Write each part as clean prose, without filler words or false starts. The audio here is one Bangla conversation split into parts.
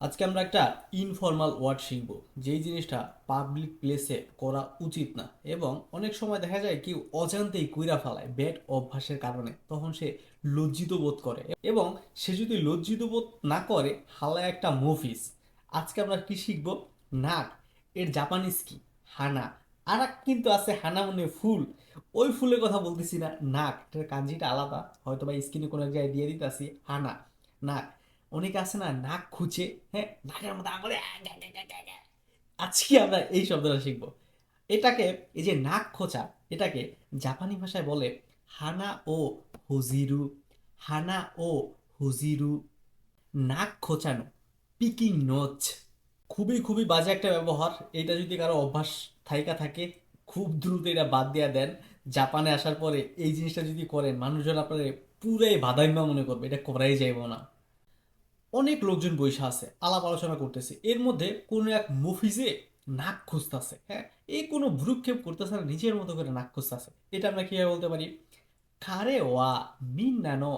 আজকে আমরা একটা ইনফর্মাল ওয়ার্ড শিখবো যেই জিনিসটা পাবলিক প্লেসে করা উচিত না এবং অনেক সময় দেখা যায় কেউ অজান্তেই কইরা ফেলায় ব্যাড অভ্যাসের কারণে তখন সে লজ্জিত বোধ করে এবং সে যদি লজ্জিত বোধ না করে হালায় একটা মফিস। আজকে আমরা কি শিখবো? নাক। এর জাপানিজ কি? হানা। আর এক কিন্তু আছে হানা মানে ফুল। ওই ফুলের কথা বলতেছি না, নাক। এটার কাঞ্জিটা আলাদা, হয়তো বা স্ক্রিনে কোনো এক জায়গায় দিয়ে দিতেছি। হানা, নাক। অনেকে আছে না নাক খুঁচে, হ্যাঁ, নাকের মধ্যে আঙুলে আজকে আমরা এই শব্দটা শিখবো। এটাকে, এই যে নাক খোঁচা, এটাকে জাপানি ভাষায় বলে হানা ও হুজিরু। হানা ও হুজিরু, নাক খোঁচানো, পিকিং নোচ। খুবই খুবই বাজে একটা ব্যবহার। এটা যদি কারো অভ্যাস থাইকা থাকে, খুব দ্রুত এটা বাদ দিয়া দেন। জাপানে আসার পরে এই জিনিসটা যদি করেন, মানুষজন আপনার পুরাই বাদাইম্মা মনে করবে, এটা করাই যাইব না। অনেক লোকজন বৈশা আছে, আলাপ আলোচনা করতেছে, এর মধ্যে কোনো এক মফিজে নাক খুঁজতেছে, হ্যাঁ, এই কোনো ভ্রুক্ষেপ করতেছে না, নিজের মতো করে নাক খুঁজতেছে। এটা আমরা কিভাবে বলতে পারি? কারে ওয়া মিন্নানো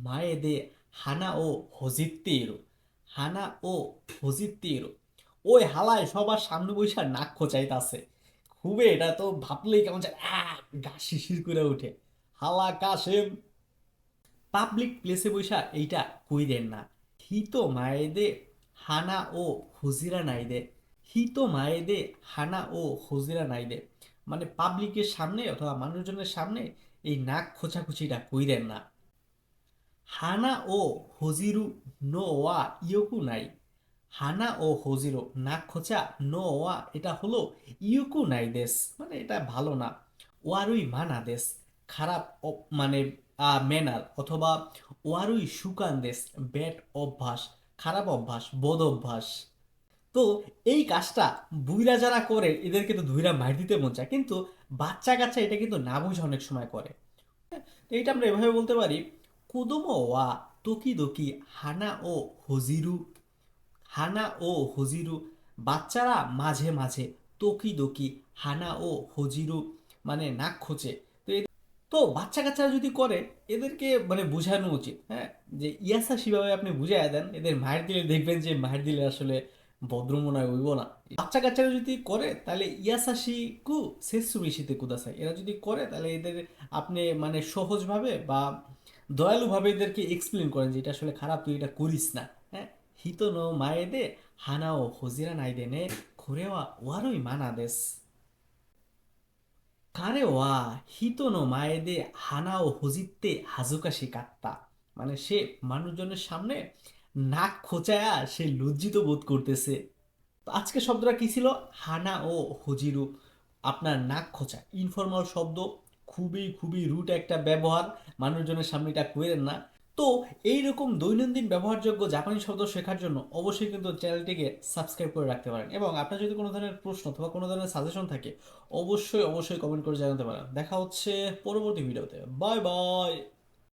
মায়েদে হানা ও হজিত্তিরু। হানা ও হজিত্তিরু, ওই হালায় সবার সামনে বৈশা নাক খোঁচাইতাছে। খুবই, এটা তো ভাবলেই কেমন যায়, গা শিশির করে উঠে। হালা কাশেম, পাবলিক প্লেসে বৈশা এইটা কইরেন না। হিতো মায়েদে হানা ও হুজিরা নাইদে। হিতো মায়েদে হানা ও হুজিরা নাইদে, মানে পাবলিকের সামনে অথবা মানুষজনের সামনে এই নাক খোঁচাখুচিটা কইরেন না। হানা ও হজিরু নো ওয়া ইয়োকু নাই। হানা ও হজিরো, নাক খোঁচা, নো ওয়া, এটা হলো ইয়োকু নাই দেশ, মানে এটা ভালো না। ওয়ারুই মানা দেশ, খারাপ মানে ম্যানার, অথবা ওয়ারুই সুকান দেশ, ব্যাড অভ্যাস, খারাপ অভ্যাস, বদ অভ্যাস। তো এই কাজটা বুইরা যারা করে এদেরকে তো ধুইরা মার দিতে মন চায়, কিন্তু বাচ্চা কাচ্চা এটা কিন্তু না বুঝে অনেক সময় করে। তো এইটা আমরা এভাবে বলতে পারি: কুদোমো ওয়া তোকি দোকি হানা ও হজিরু। হানা ও হজিরু, বাচ্চারা মাঝে মাঝে, তোকি দোকি হানা ও হজিরু, মানে নাক খোঁচে। তো তো বাচ্চা কাচ্চারা যদি করে, এদেরকে মানে বোঝানো উচিত, হ্যাঁ, যে ইয়াসাশিভাবে আপনি বুঝাইয়া দেন। এদের মায়ের দিলে দেখবেন যে মায়ের দিলে আসলে ভদ্র মনে হয় হইব না। বাচ্চা কাচ্চারা যদি করে তাহলে ইয়াসাশি কু সেসুমিশিতে কুদাসাই, এরা যদি করে তাহলে এদের আপনি মানে সহজভাবে বা দয়ালুভাবে এদেরকে এক্সপ্লেন করেন যে এটা আসলে খারাপ, তুই এটা করিস না, হ্যাঁ। হিতো নো মায়েদে হানাও হজিরা নাই দেনে খোরেওয়া ওয়ারই মানা দেশ। 彼は人の前で鼻をほじって恥ずかしかった, মানে সে মানুষজনের সামনে নাক খোঁচায়া সে লজ্জিত বোধ করতেছে। তো আজকে শব্দটা কি ছিল? হানা ও হজিরু, আপনার নাক খোঁচা, ইনফর্মাল শব্দ, খুবই খুবই রুট একটা ব্যবহার। মানুষজনের সামনে এটা করেন না। তো এইরকম দৈনন্দিন ব্যবহারযোগ্য জাপানি শব্দ শেখার জন্য অবশ্যই কিন্তু চ্যানেলটিকে সাবস্ক্রাইব করে রাখতে পারেন, এবং আপনার যদি কোনো ধরনের প্রশ্ন অথবা কোনো ধরনের সাজেশন থাকে অবশ্যই অবশ্যই কমেন্ট করে জানাতে পারেন। দেখা হচ্ছে পরবর্তী ভিডিওতে। Bye bye.